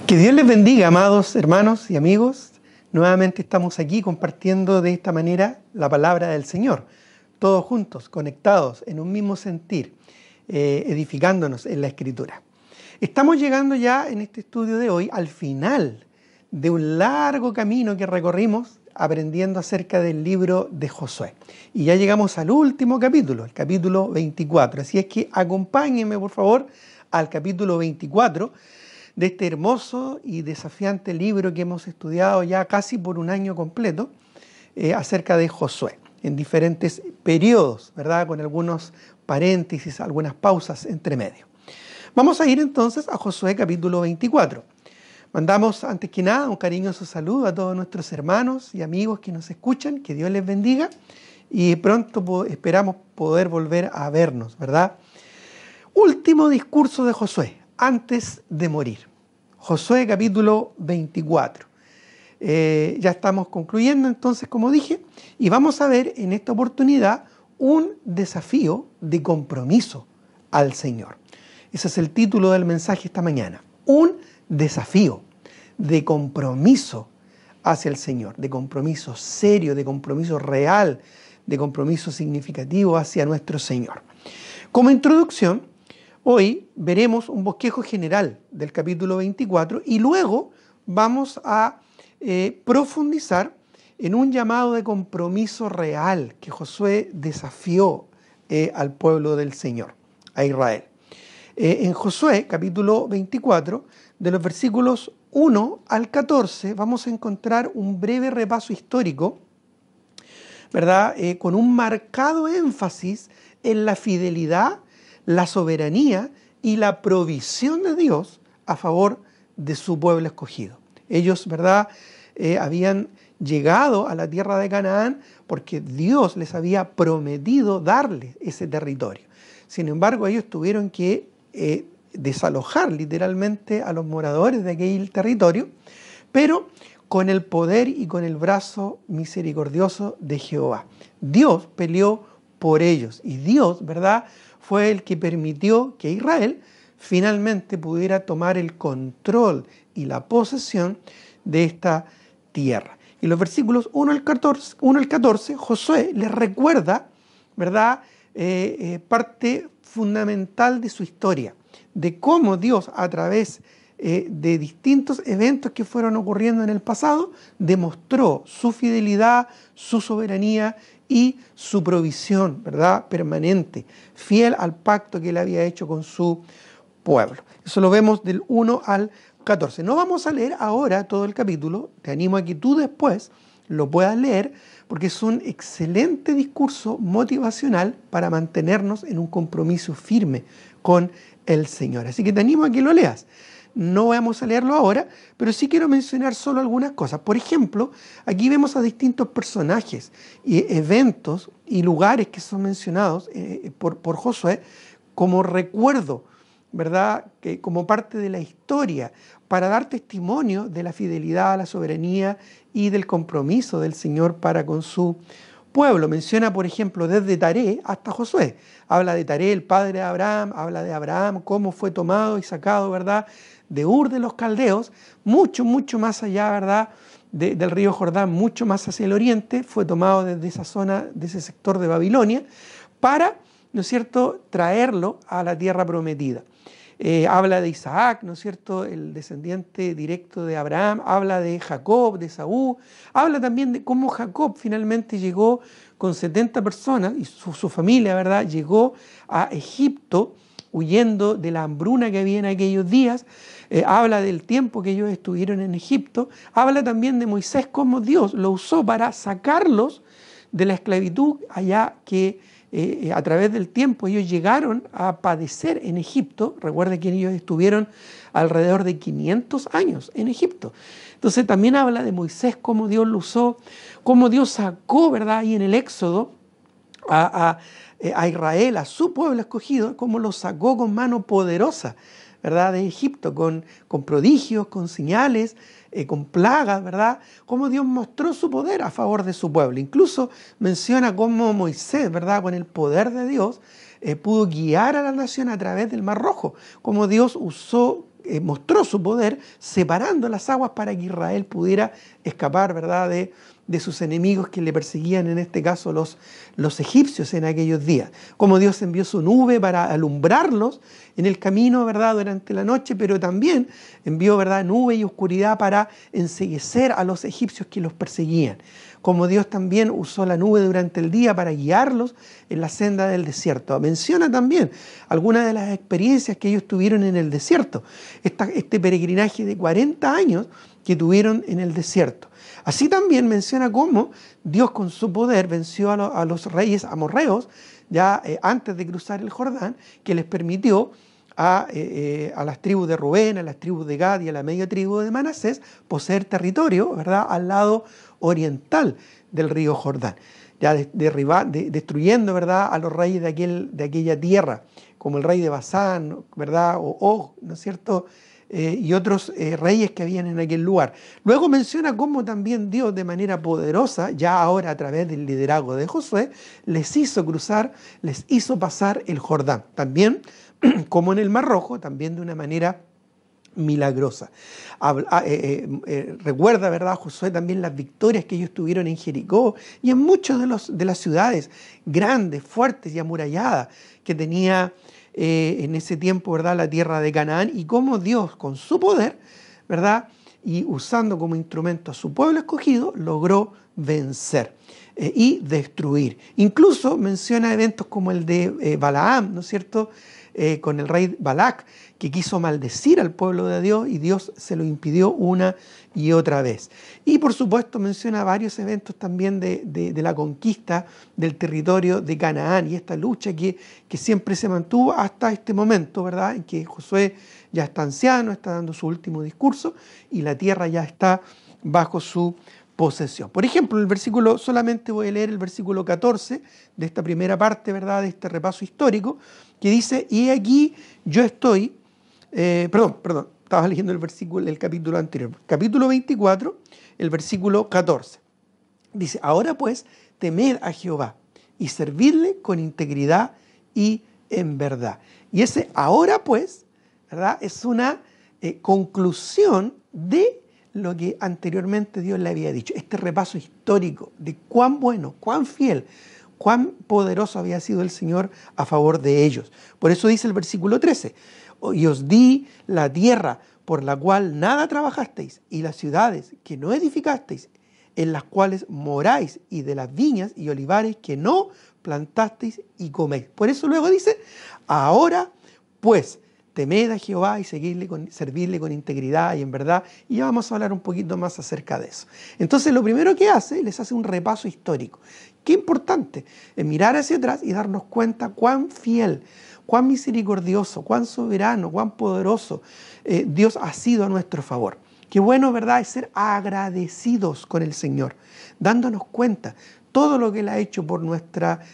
Que Dios les bendiga, amados hermanos y amigos. Nuevamente estamos aquí compartiendo de esta manera la palabra del Señor. Todos juntos, conectados en un mismo sentir, edificándonos en la Escritura. Estamos llegando ya en este estudio de hoy al final de un largo camino que recorrimos aprendiendo acerca del libro de Josué. Y ya llegamos al último capítulo, el capítulo 24. Así es que acompáñenme, por favor, al capítulo 24 de este hermoso y desafiante libro que hemos estudiado ya casi por un año completo acerca de Josué, en diferentes periodos, ¿verdad? Con algunos paréntesis, algunas pausas entre medio. Vamos a ir entonces a Josué capítulo 24. Mandamos antes que nada un cariñoso saludo a todos nuestros hermanos y amigos que nos escuchan, que Dios les bendiga y pronto esperamos poder volver a vernos, ¿verdad? Último discurso de Josué antes de morir. Josué capítulo 24. Ya estamos concluyendo entonces, como dije, y vamos a ver en esta oportunidad un desafío de compromiso al Señor. Ese es el título del mensaje esta mañana. Un desafío de compromiso hacia el Señor, de compromiso serio, de compromiso real, de compromiso significativo hacia nuestro Señor. Como introducción, hoy veremos un bosquejo general del capítulo 24 y luego vamos a profundizar en un llamado de compromiso real que Josué desafió al pueblo del Señor, a Israel. En Josué, capítulo 24, de los versículos 1 al 14, vamos a encontrar un breve repaso histórico, ¿verdad? Con un marcado énfasis en la fidelidad, la soberanía y la provisión de Dios a favor de su pueblo escogido. Ellos, ¿verdad?, habían llegado a la tierra de Canaán porque Dios les había prometido darles ese territorio. Sin embargo, ellos tuvieron que desalojar literalmente a los moradores de aquel territorio, pero con el poder y con el brazo misericordioso de Jehová. Dios peleó por ellos y Dios, ¿verdad?, fue el que permitió que Israel finalmente pudiera tomar el control y la posesión de esta tierra. Y los versículos 1 al 14, Josué les recuerda, ¿verdad?, parte fundamental de su historia, de cómo Dios a través de distintos eventos que fueron ocurriendo en el pasado, demostró su fidelidad, su soberanía y su provisión, ¿verdad?, permanente, fiel al pacto que él había hecho con su pueblo. Eso lo vemos del 1 al 14. No vamos a leer ahora todo el capítulo, te animo a que tú después lo puedas leer, porque es un excelente discurso motivacional para mantenernos en un compromiso firme con el Señor. Así que te animo a que lo leas. No vamos a leerlo ahora, pero sí quiero mencionar solo algunas cosas. Por ejemplo, aquí vemos a distintos personajes y eventos y lugares que son mencionados por Josué como recuerdo, ¿verdad?, que como parte de la historia, para dar testimonio de la fidelidad, la soberanía y del compromiso del Señor para con su pueblo. Menciona, por ejemplo, desde Taré hasta Josué. Habla de Taré, el padre de Abraham, habla de Abraham, cómo fue tomado y sacado, ¿verdad?, de Ur de los Caldeos, mucho, mucho más allá, ¿verdad?, del río Jordán, mucho más hacia el oriente, fue tomado desde esa zona, de ese sector de Babilonia, para, ¿no es cierto?, traerlo a la tierra prometida. Habla de Isaac, ¿no es cierto?, el descendiente directo de Abraham, habla de Jacob, de Esaú, habla también de cómo Jacob finalmente llegó con 70 personas y su familia, ¿verdad?, llegó a Egipto huyendo de la hambruna que había en aquellos días. Habla del tiempo que ellos estuvieron en Egipto, habla también de Moisés, cómo Dios lo usó para sacarlos de la esclavitud allá que a través del tiempo ellos llegaron a padecer en Egipto. Recuerden que ellos estuvieron alrededor de 500 años en Egipto. Entonces también habla de Moisés, cómo Dios lo usó, cómo Dios sacó, ¿verdad?, ahí en el Éxodo a Israel, a su pueblo escogido, cómo lo sacó con mano poderosa, ¿verdad?, de Egipto, con prodigios, con señales, con plagas, ¿verdad?, cómo Dios mostró su poder a favor de su pueblo. Incluso menciona cómo Moisés, ¿verdad?, con el poder de Dios, pudo guiar a la nación a través del Mar Rojo, cómo Dios usó mostró su poder separando las aguas para que Israel pudiera escapar, ¿verdad?, de sus enemigos que le perseguían, en este caso los egipcios en aquellos días. Como Dios envió su nube para alumbrarlos en el camino, ¿verdad?, durante la noche, pero también envió, ¿verdad?, nube y oscuridad para enceguecer a los egipcios que los perseguían. Como Dios también usó la nube durante el día para guiarlos en la senda del desierto. Menciona también algunas de las experiencias que ellos tuvieron en el desierto. Este peregrinaje de 40 años que tuvieron en el desierto. Así también menciona cómo Dios con su poder venció a los reyes amorreos ya antes de cruzar el Jordán, que les permitió a las tribus de Rubén, a las tribus de Gad y a la media tribu de Manasés poseer territorio, ¿verdad?, al lado oriental del río Jordán, ya destruyendo, ¿verdad?, a los reyes de aquella tierra, como el rey de Basán, ¿verdad?, o Og, ¿no es cierto?, y otros reyes que habían en aquel lugar. Luego menciona cómo también Dios, de manera poderosa, ya ahora a través del liderazgo de Josué, les hizo cruzar, les hizo pasar el Jordán. También, como en el Mar Rojo, también de una manera milagrosa. Recuerda, ¿verdad?, Josué, también las victorias que ellos tuvieron en Jericó y en muchas de las ciudades grandes, fuertes y amuralladas que tenía en ese tiempo, ¿verdad?, la tierra de Canaán, y cómo Dios, con su poder, ¿verdad?, y usando como instrumento a su pueblo escogido, logró vencer y destruir. Incluso menciona eventos como el de Balaam, ¿no es cierto?, con el rey Balac, que quiso maldecir al pueblo de Dios y Dios se lo impidió una y otra vez. Y por supuesto menciona varios eventos también de la conquista del territorio de Canaán y esta lucha que siempre se mantuvo hasta este momento, ¿verdad?, en que Josué ya está anciano, está dando su último discurso y la tierra ya está bajo su posesión. Por ejemplo, solamente voy a leer el versículo 14 de esta primera parte, ¿verdad?, de este repaso histórico, que dice: y aquí yo estoy, estaba leyendo el capítulo anterior, capítulo 24, el versículo 14. Dice: ahora pues, temed a Jehová y servidle con integridad y en verdad. Y ese ahora pues, ¿verdad?, es una conclusión de lo que anteriormente Dios le había dicho. Este repaso histórico de cuán bueno, cuán fiel, cuán poderoso había sido el Señor a favor de ellos. Por eso dice el versículo 13: y os di la tierra por la cual nada trabajasteis, y las ciudades que no edificasteis, en las cuales moráis, y de las viñas y olivares que no plantasteis y coméis. Por eso luego dice: ahora pues, temed a Jehová y servirle con integridad y en verdad. Y ya vamos a hablar un poquito más acerca de eso. Entonces, lo primero que les hace un repaso histórico. Qué importante es mirar hacia atrás y darnos cuenta cuán fiel, cuán misericordioso, cuán soberano, cuán poderoso Dios ha sido a nuestro favor. Qué bueno, ¿verdad?, es ser agradecidos con el Señor, dándonos cuenta todo lo que Él ha hecho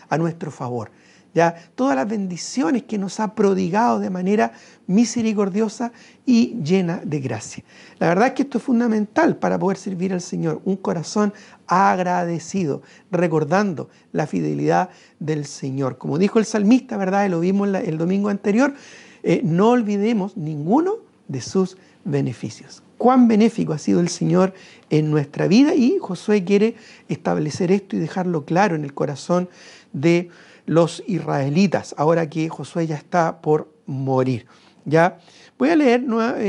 a nuestro favor. Ya, todas las bendiciones que nos ha prodigado de manera misericordiosa y llena de gracia. La verdad es que esto es fundamental para poder servir al Señor, un corazón agradecido, recordando la fidelidad del Señor. Como dijo el salmista, ¿verdad?, lo vimos el domingo anterior, no olvidemos ninguno de sus beneficios. Cuán benéfico ha sido el Señor en nuestra vida, y Josué quiere establecer esto y dejarlo claro en el corazón de los israelitas, ahora que Josué ya está por morir. ¿Ya? Voy a leer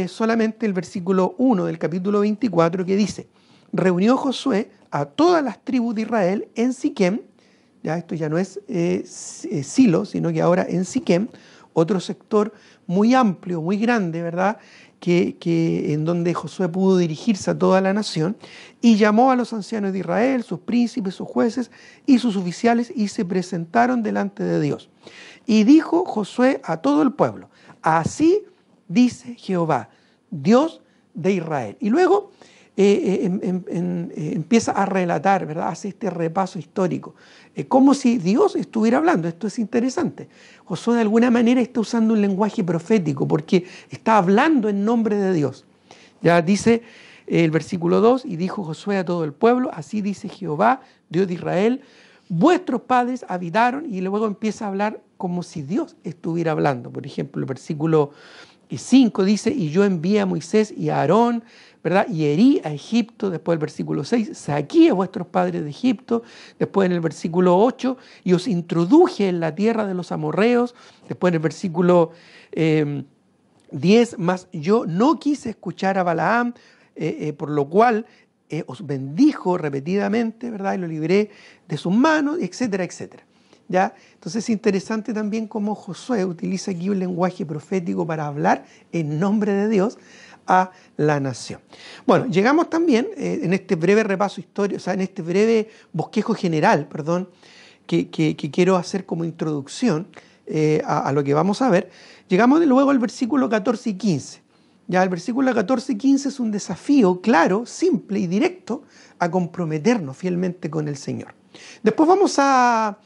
solamente el versículo 1 del capítulo 24, que dice: reunió Josué a todas las tribus de Israel en Siquem. Ya, esto ya no es Silo, sino que ahora en Siquem, otro sector muy amplio, muy grande, ¿verdad?, en donde Josué pudo dirigirse a toda la nación, y llamó a los ancianos de Israel, sus príncipes, sus jueces y sus oficiales, y se presentaron delante de Dios. Y dijo Josué a todo el pueblo: así dice Jehová, Dios de Israel. Y luego empieza a relatar, ¿verdad?, hace este repaso histórico, como si Dios estuviera hablando. Esto es interesante. Josué de alguna manera está usando un lenguaje profético porque está hablando en nombre de Dios. Ya dice el versículo 2: y dijo Josué a todo el pueblo: así dice Jehová, Dios de Israel, vuestros padres habitaron, y luego empieza a hablar como si Dios estuviera hablando. Por ejemplo, el versículo y 5 dice, y yo envié a Moisés y a Aarón, ¿verdad? Y herí a Egipto, después del versículo 6, saqué a vuestros padres de Egipto, después en el versículo 8, y os introduje en la tierra de los amorreos, después en el versículo 10, mas yo no quise escuchar a Balaam, por lo cual os bendijo repetidamente, ¿verdad? Y lo libré de sus manos, etcétera, etcétera. ¿Ya? Entonces es interesante también cómo Josué utiliza aquí un lenguaje profético para hablar en nombre de Dios a la nación. Bueno, llegamos también en este breve repaso histórico, o sea, en este breve bosquejo general, perdón, que quiero hacer como introducción a lo que vamos a ver. Llegamos luego al versículo 14 y 15. Ya el versículo 14 y 15 es un desafío claro, simple y directo a comprometernos fielmente con el Señor. Después vamos a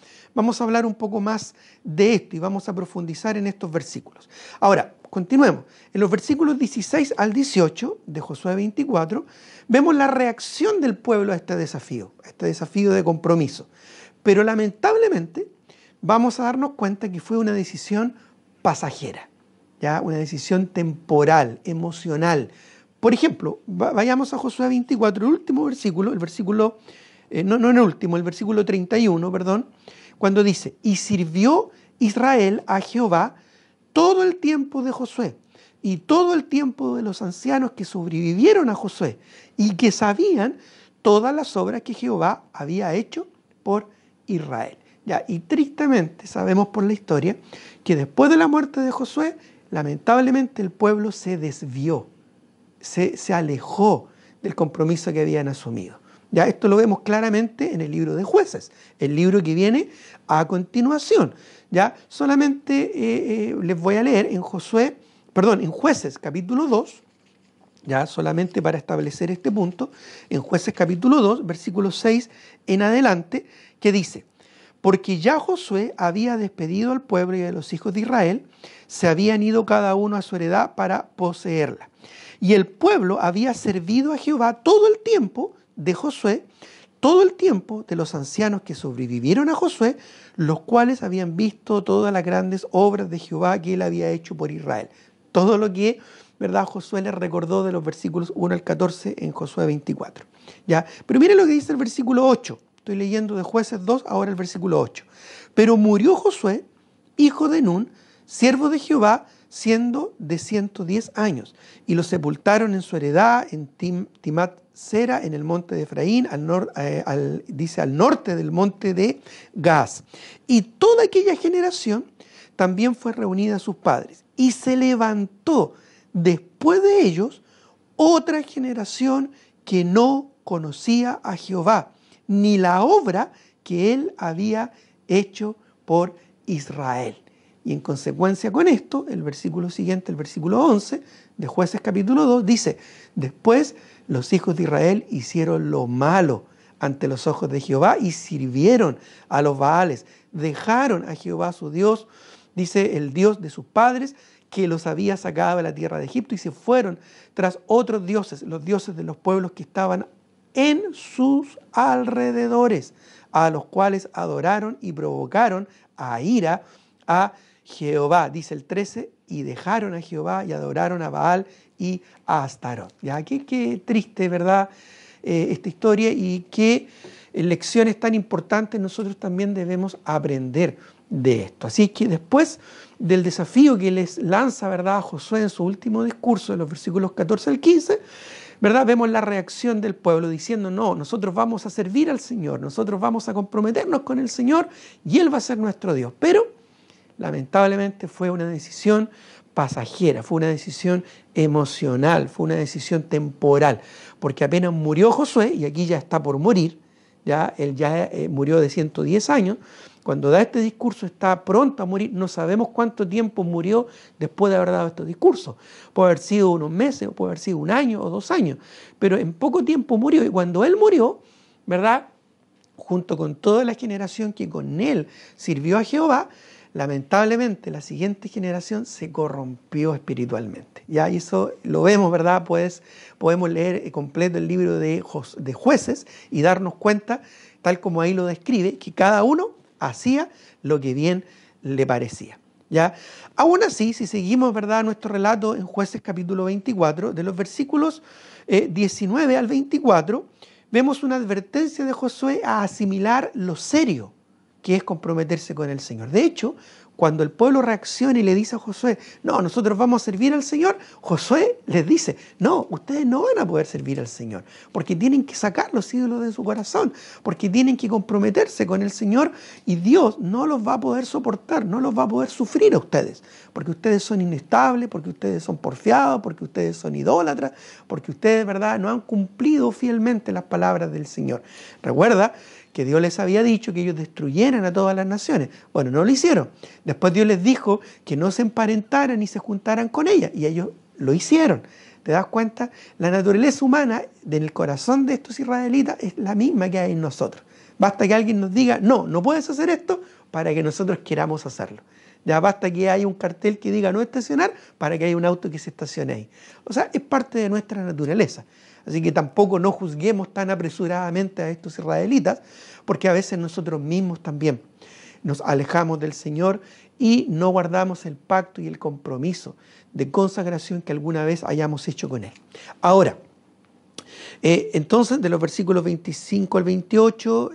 hablar un poco más de esto y vamos a profundizar en estos versículos. Ahora, continuemos. En los versículos 16 al 18 de Josué 24, vemos la reacción del pueblo a este desafío de compromiso. Pero lamentablemente vamos a darnos cuenta que fue una decisión pasajera, ¿ya? Una decisión temporal, emocional. Por ejemplo, vayamos a Josué 24, el último versículo, el versículo, el versículo 31, perdón, cuando dice, y sirvió Israel a Jehová todo el tiempo de Josué y todo el tiempo de los ancianos que sobrevivieron a Josué y que sabían todas las obras que Jehová había hecho por Israel. Ya, y tristemente sabemos por la historia que después de la muerte de Josué, lamentablemente el pueblo se desvió, se alejó del compromiso que habían asumido. Ya, esto lo vemos claramente en el libro de Jueces, el libro que viene a continuación. Ya, solamente les voy a leer en Jueces capítulo 2, ya solamente para establecer este punto, en Jueces capítulo 2, versículo 6 en adelante, que dice, porque ya Josué había despedido al pueblo y a los hijos de Israel, se habían ido cada uno a su heredad para poseerla. Y el pueblo había servido a Jehová todo el tiempo de Josué, todo el tiempo de los ancianos que sobrevivieron a Josué, los cuales habían visto todas las grandes obras de Jehová que él había hecho por Israel. Todo lo que, ¿verdad?, Josué les recordó de los versículos 1 al 14 en Josué 24. ¿Ya? Pero miren lo que dice el versículo 8. Estoy leyendo de Jueces 2, ahora el versículo 8. Pero murió Josué, hijo de Nun, siervo de Jehová, siendo de 110 años, y lo sepultaron en su heredad en Timat Sera, en el monte de Efraín, al norte del monte de Gaas. Y toda aquella generación también fue reunida a sus padres, y se levantó después de ellos otra generación que no conocía a Jehová, ni la obra que él había hecho por Israel. Y en consecuencia con esto, el versículo siguiente, el versículo 11 de Jueces capítulo 2, dice, después los hijos de Israel hicieron lo malo ante los ojos de Jehová y sirvieron a los Baales, dejaron a Jehová su Dios, dice el Dios de sus padres, que los había sacado de la tierra de Egipto, y se fueron tras otros dioses, los dioses de los pueblos que estaban en sus alrededores, a los cuales adoraron y provocaron a ira a Jehová, dice el 13, y dejaron a Jehová y adoraron a Baal y a Astarot. Ya, qué triste, ¿verdad? Esta historia, y qué lecciones tan importantes nosotros también debemos aprender de esto. Así que después del desafío que les lanza, ¿verdad?, Josué en su último discurso, en los versículos 14 al 15, ¿verdad?, vemos la reacción del pueblo diciendo, no, nosotros vamos a servir al Señor, nosotros vamos a comprometernos con el Señor y Él va a ser nuestro Dios. Pero lamentablemente fue una decisión pasajera, fue una decisión emocional, fue una decisión temporal, porque apenas murió Josué, y aquí ya está por morir, ya él ya murió de 110 años, cuando da este discurso está pronto a morir, no sabemos cuánto tiempo murió después de haber dado estos discursos, puede haber sido unos meses, o puede haber sido 1 año o 2 años, pero en poco tiempo murió, y cuando él murió, ¿verdad?, junto con toda la generación que con él sirvió a Jehová, lamentablemente la siguiente generación se corrompió espiritualmente. Ya, y eso lo vemos, ¿verdad? Pues podemos leer completo el libro de Jueces y darnos cuenta, tal como ahí lo describe, que cada uno hacía lo que bien le parecía. ¿Ya? Aún así, si seguimos, ¿verdad?, nuestro relato en Jueces capítulo 24, de los versículos 19 al 24, vemos una advertencia de Josué a asimilar lo serio que es comprometerse con el Señor. De hecho, cuando el pueblo reacciona y le dice a Josué, no, nosotros vamos a servir al Señor, Josué les dice, no, ustedes no van a poder servir al Señor, porque tienen que sacar los ídolos de su corazón, porque tienen que comprometerse con el Señor y Dios no los va a poder soportar, no los va a poder sufrir a ustedes, porque ustedes son inestables, porque ustedes son porfiados, porque ustedes son idólatras, porque ustedes, ¿verdad?, no han cumplido fielmente las palabras del Señor. Recuerda que Dios les había dicho que ellos destruyeran a todas las naciones. Bueno, no lo hicieron. Después Dios les dijo que no se emparentaran ni se juntaran con ellas, y ellos lo hicieron. ¿Te das cuenta? La naturaleza humana del corazón de estos israelitas es la misma que hay en nosotros. Basta que alguien nos diga, no, no puedes hacer esto, para que nosotros queramos hacerlo. Ya basta que haya un cartel que diga no estacionar, para que haya un auto que se estacione ahí. O sea, es parte de nuestra naturaleza. Así que tampoco no juzguemos tan apresuradamente a estos israelitas, porque a veces nosotros mismos también nos alejamos del Señor y no guardamos el pacto y el compromiso de consagración que alguna vez hayamos hecho con Él. Ahora, entonces de los versículos 25 al 28,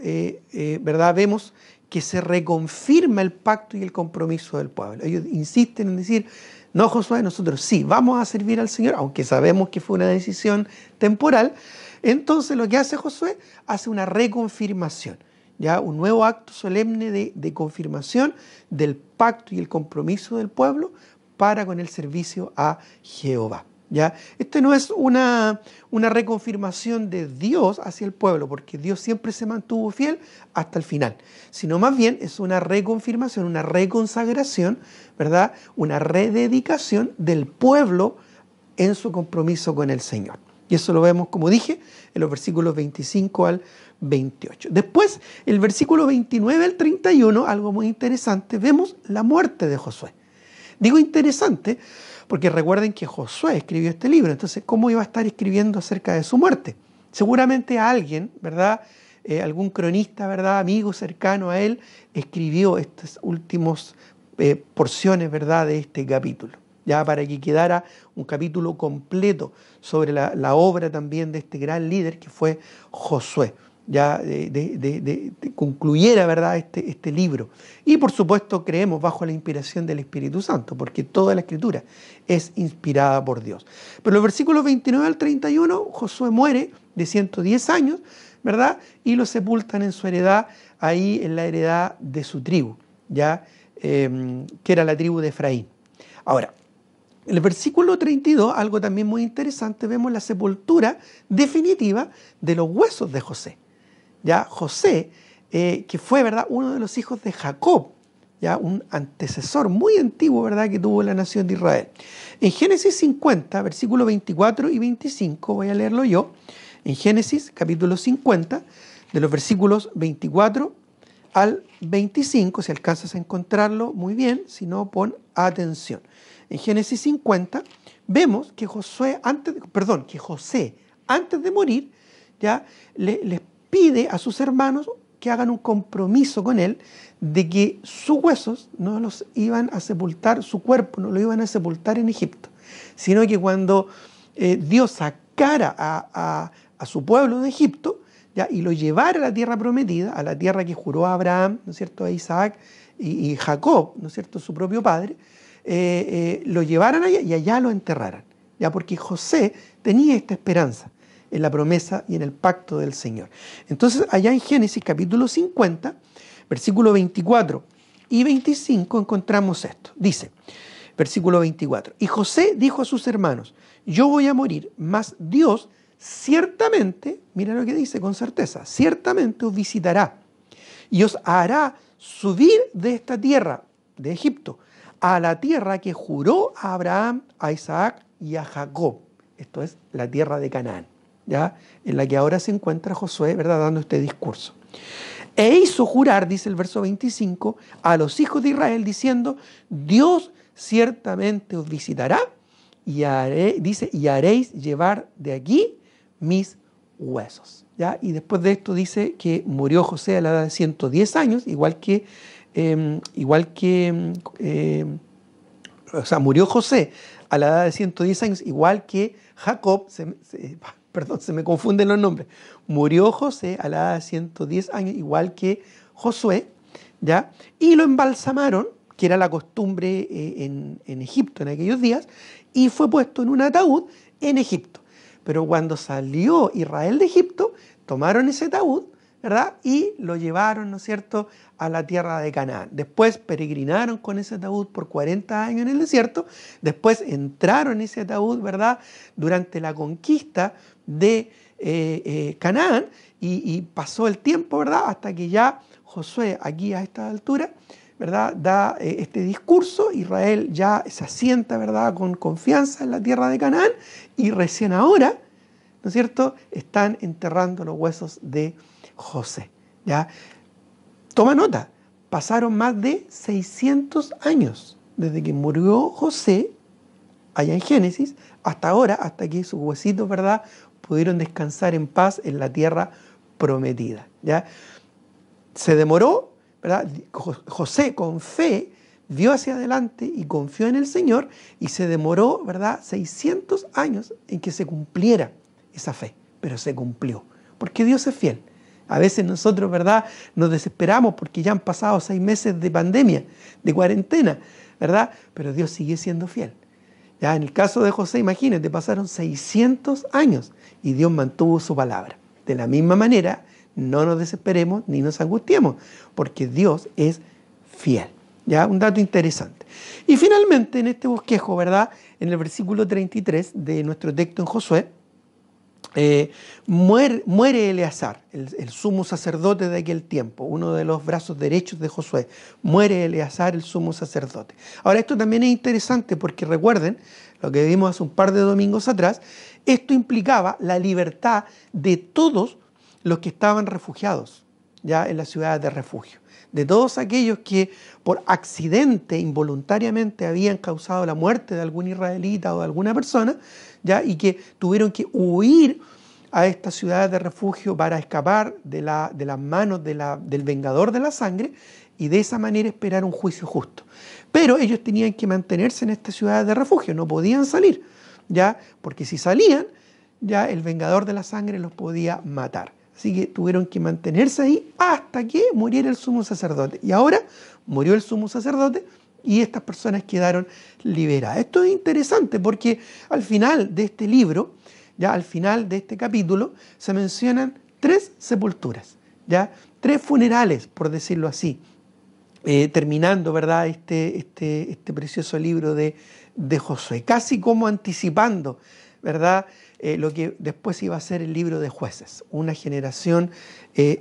¿verdad?, vemos que se reconfirma el pacto y el compromiso del pueblo. Ellos insisten en decir, no, Josué, nosotros sí, vamos a servir al Señor, aunque sabemos que fue una decisión temporal. Entonces lo que hace Josué, hace una reconfirmación, ya un nuevo acto solemne de confirmación del pacto y el compromiso del pueblo para con el servicio a Jehová. ¿Ya? Este no es una reconfirmación de Dios hacia el pueblo, porque Dios siempre se mantuvo fiel hasta el final, sino más bien es una reconfirmación, una reconsagración, ¿verdad?, una rededicación del pueblo en su compromiso con el Señor. Y eso lo vemos, como dije, en los versículos 25 al 28. Después, el versículo 29 al 31, algo muy interesante, vemos la muerte de Josué. Digo interesante porque recuerden que Josué escribió este libro, entonces ¿cómo iba a estar escribiendo acerca de su muerte? Seguramente alguien, ¿verdad?, algún cronista, ¿verdad?, amigo cercano a él, escribió estas últimas porciones, ¿verdad?, de este capítulo, ya para que quedara un capítulo completo sobre la obra también de este gran líder que fue Josué. Ya concluyera, ¿verdad?, este libro. Y por supuesto creemos bajo la inspiración del Espíritu Santo, porque toda la Escritura es inspirada por Dios. Pero los versículos 29 al 31, Josué muere de 110 años, ¿verdad?, y lo sepultan en su heredad, ahí en la heredad de su tribu, ya que era la tribu de Efraín. Ahora, en el versículo 32, algo también muy interesante, vemos la sepultura definitiva de los huesos de José. Ya José, que fue, ¿verdad?, uno de los hijos de Jacob, ya un antecesor muy antiguo, ¿verdad?, que tuvo la nación de Israel. En Génesis 50, versículos 24 y 25, voy a leerlo yo, en Génesis capítulo 50, de los versículos 24 al 25, si alcanzas a encontrarlo, muy bien, si no, pon atención. En Génesis 50 vemos que José, antes de morir, ya les pide a sus hermanos que hagan un compromiso con él de que sus huesos no los iban a sepultar, su cuerpo no lo iban a sepultar en Egipto, sino que cuando Dios sacara a su pueblo de Egipto, ¿ya?, y lo llevara a la tierra prometida, a la tierra que juró a Abraham, ¿no es cierto?, a Isaac y Jacob, ¿no es cierto?, su propio padre, lo llevaran allá y allá lo enterraran, ya, porque José tenía esta esperanza en la promesa y en el pacto del Señor. Entonces, allá en Génesis capítulo 50, versículo 24 y 25, encontramos esto. Dice, versículo 24, y José dijo a sus hermanos, yo voy a morir, mas Dios ciertamente, mira lo que dice con certeza, ciertamente os visitará y os hará subir de esta tierra, de Egipto, a la tierra que juró a Abraham, a Isaac y a Jacob. Esto es la tierra de Canaán, ¿ya?, en la que ahora se encuentra Josué, ¿verdad?, dando este discurso. E hizo jurar, dice el verso 25, a los hijos de Israel diciendo, Dios ciertamente os visitará y haréis llevar de aquí mis huesos, ¿ya? Y después de esto dice que murió José a la edad de 110 años, igual que murió José a la edad de 110 años, igual que Jacob, perdón, se me confunden los nombres. Murió José a la edad de 110 años, igual que Josué, ¿ya? Y lo embalsamaron, que era la costumbre en Egipto en aquellos días, y fue puesto en un ataúd en Egipto. Pero cuando salió Israel de Egipto, tomaron ese ataúd, ¿verdad? Y lo llevaron, ¿no es cierto?, a la tierra de Canaán. Después peregrinaron con ese ataúd por 40 años en el desierto. Después entraron en ese ataúd, ¿verdad?, durante la conquista de Canaán, y pasó el tiempo, ¿verdad?, hasta que ya Josué, aquí a esta altura, ¿verdad?, da este discurso. Israel ya se asienta, ¿verdad?, con confianza en la tierra de Canaán, y recién ahora, ¿no es cierto?, están enterrando los huesos de José, ¿ya? Toma nota, pasaron más de 600 años desde que murió José, allá en Génesis, hasta ahora, hasta que sus huesitos, ¿verdad?, pudieron descansar en paz en la tierra prometida, ¿ya? Se demoró, ¿verdad? José con fe vio hacia adelante y confió en el Señor, y se demoró, ¿verdad?, 600 años en que se cumpliera esa fe, pero se cumplió, porque Dios es fiel. A veces nosotros, ¿verdad?, nos desesperamos porque ya han pasado 6 meses de pandemia, de cuarentena, ¿verdad? Pero Dios sigue siendo fiel. Ya en el caso de José, imagínate, pasaron 600 años y Dios mantuvo su palabra. De la misma manera, no nos desesperemos ni nos angustiemos, porque Dios es fiel. Ya, un dato interesante. Y finalmente, en este bosquejo, ¿verdad?, en el versículo 33 de nuestro texto en Josué, muere Eleazar, el sumo sacerdote de aquel tiempo, uno de los brazos derechos de Josué. Muere Eleazar, el sumo sacerdote. Ahora, esto también es interesante porque recuerden lo que vimos hace un par de domingos atrás. Esto implicaba la libertad de todos los que estaban refugiados ya en las ciudades de refugio, de todos aquellos que por accidente, involuntariamente, habían causado la muerte de algún israelita o de alguna persona, ¿ya?, y que tuvieron que huir a estas ciudades de refugio para escapar de las manos del vengador de la sangre, y de esa manera esperar un juicio justo. Pero ellos tenían que mantenerse en estas ciudades de refugio, no podían salir, ¿ya?, porque si salían, ya el vengador de la sangre los podía matar. Así que tuvieron que mantenerse ahí hasta que muriera el sumo sacerdote. Y ahora murió el sumo sacerdote y estas personas quedaron liberadas. Esto es interesante porque al final de este libro, ya al final de este capítulo, se mencionan 3 sepulturas, ya 3 funerales, por decirlo así, terminando, ¿verdad?, este precioso libro de Josué, casi como anticipando, ¿verdad?, lo que después iba a ser el libro de Jueces, una generación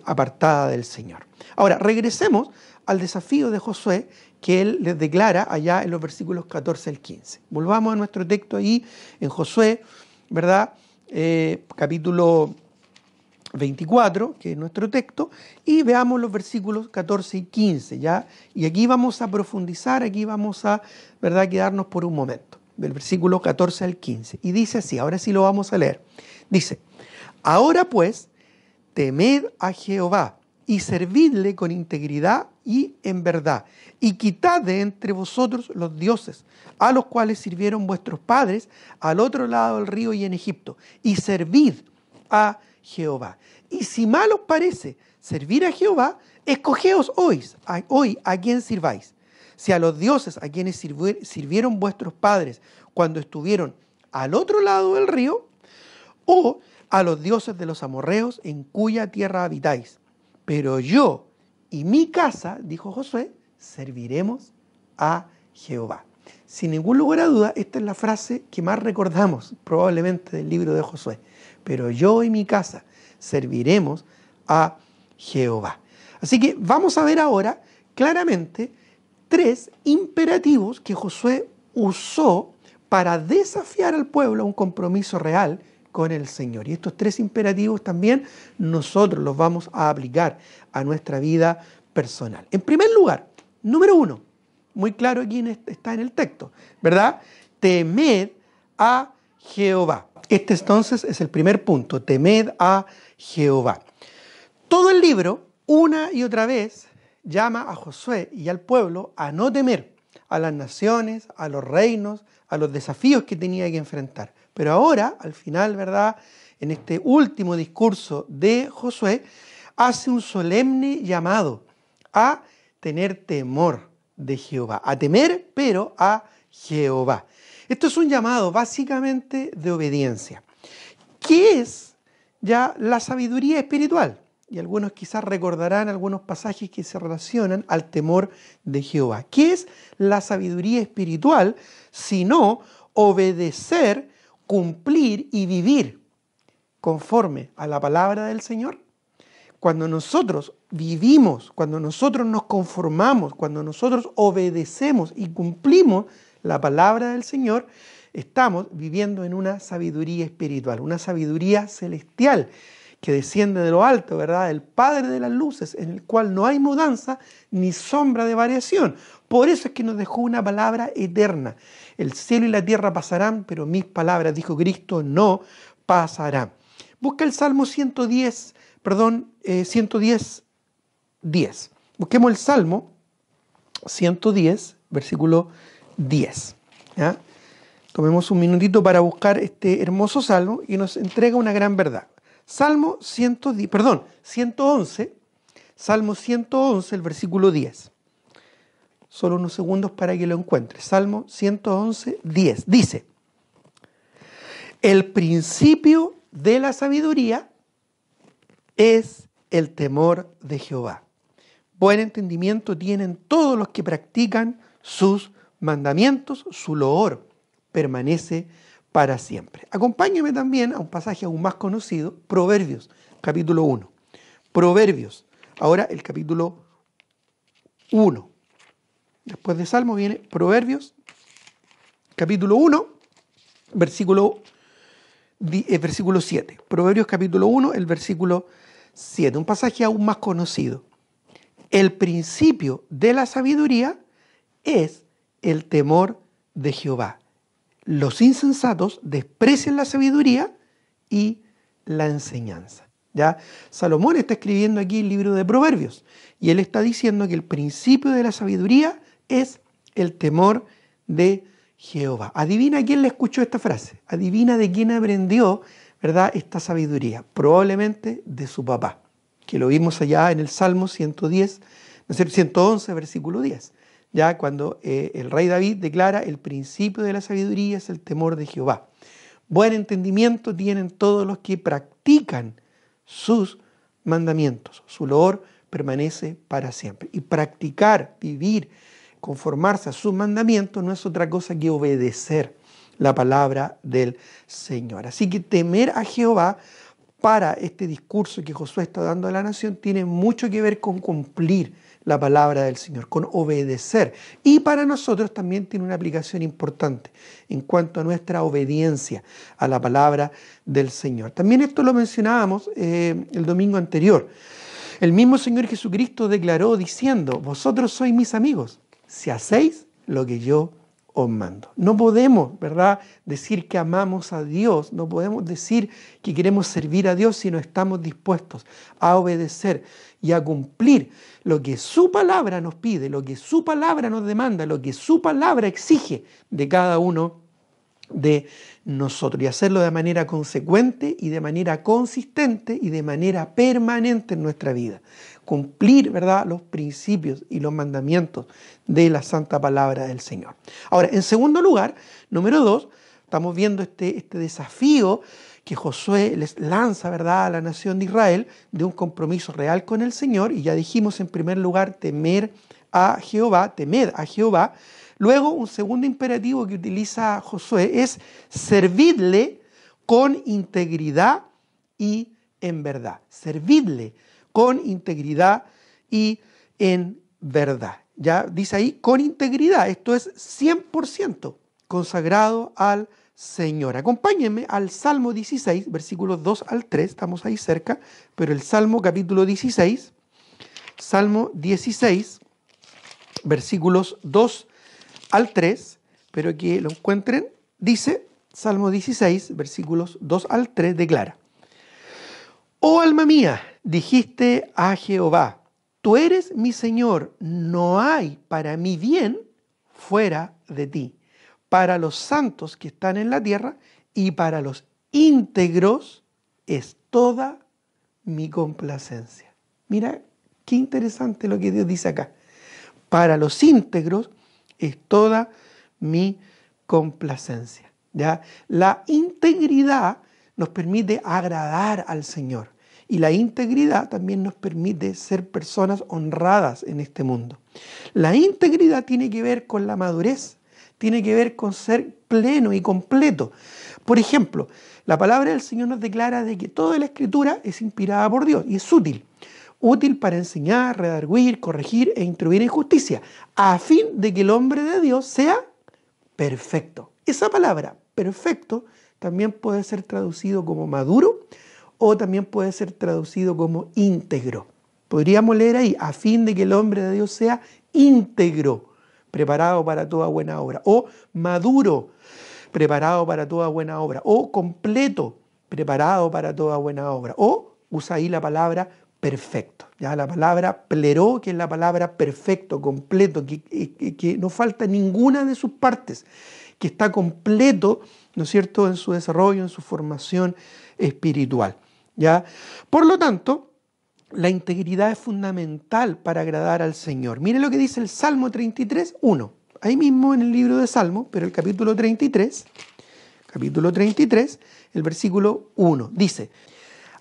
apartada del Señor. Ahora, regresemos al desafío de Josué que él les declara allá en los versículos 14 al 15. Volvamos a nuestro texto ahí en Josué, ¿verdad?, capítulo 24, que es nuestro texto, y veamos los versículos 14 y 15, ¿ya? Y aquí vamos a profundizar, aquí vamos a, ¿verdad?, quedarnos por un momento, del versículo 14 al 15. Y dice así, ahora sí lo vamos a leer. Dice, ahora pues, temed a Jehová y servidle con integridad y en verdad, y quitad de entre vosotros los dioses, a los cuales sirvieron vuestros padres al otro lado del río y en Egipto, y servid a Jehová. Y si mal os parece servir a Jehová, escogeos hoy a quién sirváis. Si a los dioses a quienes sirvieron vuestros padres cuando estuvieron al otro lado del río, o a los dioses de los amorreos en cuya tierra habitáis. Pero yo y mi casa, dijo Josué, serviremos a Jehová. Sin ningún lugar a duda, esta es la frase que más recordamos probablemente del libro de Josué. Pero yo y mi casa serviremos a Jehová. Así que vamos a ver ahora claramente 3 imperativos que Josué usó para desafiar al pueblo a un compromiso real con el Señor. Y estos 3 imperativos también nosotros los vamos a aplicar a nuestra vida personal. En primer lugar, número 1, muy claro aquí está en el texto, ¿verdad? Temed a Jehová. Este entonces es el primer punto, temed a Jehová. Todo el libro, una y otra vez, llama a Josué y al pueblo a no temer a las naciones, a los reinos, a los desafíos que tenía que enfrentar. Pero ahora, al final, ¿verdad?, en este último discurso de Josué, hace un solemne llamado a tener temor de Jehová. A temer, pero a Jehová. Esto es un llamado básicamente de obediencia. ¿Qué es ya la sabiduría espiritual? Y algunos quizás recordarán algunos pasajes que se relacionan al temor de Jehová. ¿Qué es la sabiduría espiritual? Sino obedecer, cumplir y vivir conforme a la palabra del Señor. Cuando nosotros vivimos, cuando nosotros nos conformamos, cuando nosotros obedecemos y cumplimos la palabra del Señor, estamos viviendo en una sabiduría espiritual, una sabiduría celestial que desciende de lo alto, ¿verdad? El Padre de las luces, en el cual no hay mudanza ni sombra de variación. Por eso es que nos dejó una palabra eterna. El cielo y la tierra pasarán, pero mis palabras, dijo Cristo, no pasarán. Busca el Salmo 110, 10. Busquemos el Salmo 110, versículo 10. ¿Ya? Tomemos un minutito para buscar este hermoso salmo y nos entrega una gran verdad. Salmo 111, Salmo 111, el versículo 10. Solo unos segundos para que lo encuentre. Salmo 111, 10. Dice: el principio de la sabiduría es el temor de Jehová. Buen entendimiento tienen todos los que practican sus mandamientos, su loor permanece para siempre. Acompáñame también a un pasaje aún más conocido, Proverbios, capítulo 1. Proverbios, ahora el capítulo 1. Después de Salmo viene Proverbios, capítulo 1, versículo 7. Proverbios capítulo 1, el versículo 7. Un pasaje aún más conocido. El principio de la sabiduría es el temor de Jehová. Los insensatos desprecian la sabiduría y la enseñanza. ¿Ya? Salomón está escribiendo aquí el libro de Proverbios y él está diciendo que el principio de la sabiduría es el temor de Jehová. Adivina quién le escuchó esta frase. Adivina de quién aprendió, ¿verdad?, esta sabiduría. Probablemente de su papá, que lo vimos allá en el Salmo 111, versículo 10. Ya cuando el rey David declara: el principio de la sabiduría es el temor de Jehová. Buen entendimiento tienen todos los que practican sus mandamientos. Su loor permanece para siempre. Y practicar, vivir, conformarse a sus mandamientos no es otra cosa que obedecer la palabra del Señor. Así que temer a Jehová para este discurso que Josué está dando a la nación tiene mucho que ver con cumplir la palabra del Señor, con obedecer. Y para nosotros también tiene una aplicación importante en cuanto a nuestra obediencia a la palabra del Señor. También esto lo mencionábamos el domingo anterior. El mismo Señor Jesucristo declaró diciendo: vosotros sois mis amigos si hacéis lo que yo os mando. No podemos, ¿verdad?, decir que amamos a Dios, no podemos decir que queremos servir a Dios si no estamos dispuestos a obedecer y a cumplir lo que su palabra nos pide, lo que su palabra nos demanda, lo que su palabra exige de cada uno de nosotros, y hacerlo de manera consecuente y de manera consistente y de manera permanente en nuestra vida. Cumplir, ¿verdad?, los principios y los mandamientos de la santa palabra del Señor. Ahora, en segundo lugar, número 2, estamos viendo este desafío que Josué les lanza, ¿verdad?, a la nación de Israel de un compromiso real con el Señor. Y ya dijimos, en primer lugar, temed a Jehová. Luego, un segundo imperativo que utiliza Josué es servidle con integridad y en verdad. Servidle con integridad y en verdad. Ya dice ahí, con integridad. Esto es 100% consagrado al Señor. Acompáñenme al Salmo 16, versículos 2 al 3. Estamos ahí cerca, pero el Salmo capítulo 16, Salmo 16, versículos 2 al 3, pero que lo encuentren, dice, Salmo 16, versículos 2 al 3, declara: oh alma mía, dijiste a Jehová, Tú eres mi Señor, no hay para mí bien fuera de ti. Para los santos que están en la tierra y para los íntegros es toda mi complacencia. Mira qué interesante lo que Dios dice acá. Para los íntegros es toda mi complacencia. ¿Ya? La integridad nos permite agradar al Señor. Y la integridad también nos permite ser personas honradas en este mundo. La integridad tiene que ver con la madurez, tiene que ver con ser pleno y completo. Por ejemplo, la palabra del Señor nos declara de que toda la Escritura es inspirada por Dios y es útil. Útil para enseñar, redarguir, corregir e instruir en justicia, a fin de que el hombre de Dios sea perfecto. Esa palabra, perfecto, también puede ser traducido como maduro o también puede ser traducido como íntegro. Podríamos leer ahí, a fin de que el hombre de Dios sea íntegro, preparado para toda buena obra, o maduro, preparado para toda buena obra, o completo, preparado para toda buena obra, o usa ahí la palabra perfecto, ya la palabra pleró, que es la palabra perfecto, completo, que no falta ninguna de sus partes, que está completo, ¿no es cierto?, en su desarrollo, en su formación espiritual, ¿ya? Por lo tanto, la integridad es fundamental para agradar al Señor. Mire lo que dice el Salmo 33, 1. Ahí mismo en el libro de Salmos, pero el capítulo 33, el versículo 1, dice: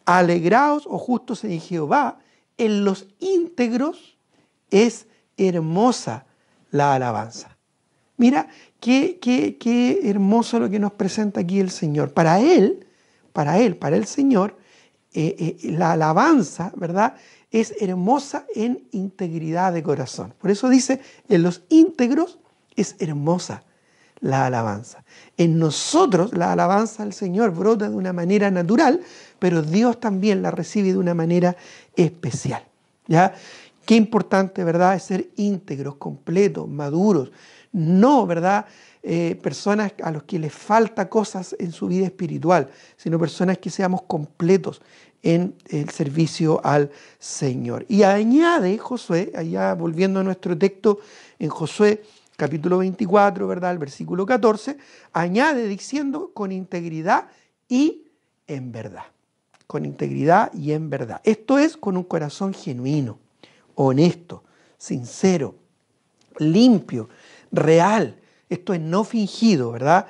Alegraos, oh justos, en Jehová, en los íntegros es hermosa la alabanza. Mira, qué hermoso lo que nos presenta aquí el Señor. Para el Señor, la alabanza, ¿verdad?, es hermosa en integridad de corazón. Por eso dice, en los íntegros es hermosa la alabanza. En nosotros la alabanza al Señor brota de una manera natural, pero Dios también la recibe de una manera especial. ¿Ya? Qué importante, ¿verdad?, es ser íntegros, completos, maduros. No, ¿verdad?, personas a los que les falta cosas en su vida espiritual, sino personas que seamos completos en el servicio al Señor. Y añade Josué, allá volviendo a nuestro texto en Josué capítulo 24, ¿verdad?, el versículo 14, añade diciendo con integridad y en verdad. Con integridad y en verdad. Esto es con un corazón genuino, honesto, sincero, limpio, real. Esto es no fingido, ¿verdad?